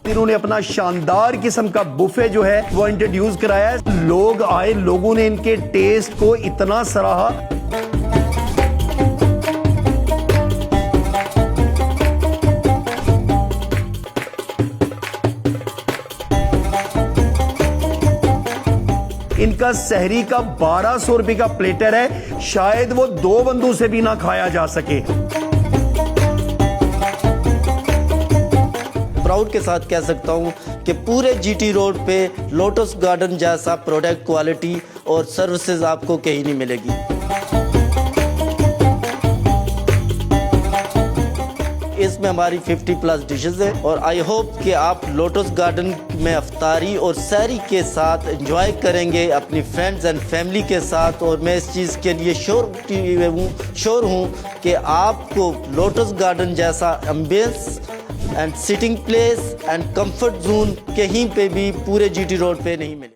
इन्होंने अपना शानदार किस्म का बुफे जो है वो इंट्रोड्यूस कराया है। लोग आए, लोगों ने इनके टेस्ट को इतना सराहा। इनका सहरी का 1200 रुपए का प्लेटर है, शायद वो 2 बंदों से भी ना खाया जा सके। प्राउड के साथ कह सकता हूँ कि पूरे जीटी रोड पे लोटस गार्डन जैसा प्रोडक्ट, क्वालिटी और सर्विसेज आपको कहीं नहीं मिलेगी। इसमें हमारी 50+ डिशेस है और आई होप कि आप लोटस गार्डन में अफ्तारी और सहरी के साथ एंजॉय करेंगे अपनी फ्रेंड्स एंड फैमिली के साथ। और मैं इस चीज़ के लिए श्योर हूँ कि आपको लोटस गार्डन जैसा ambience and sitting place and comfort zone कहीं पे भी पूरे जीटी रोड पे नहीं मिले।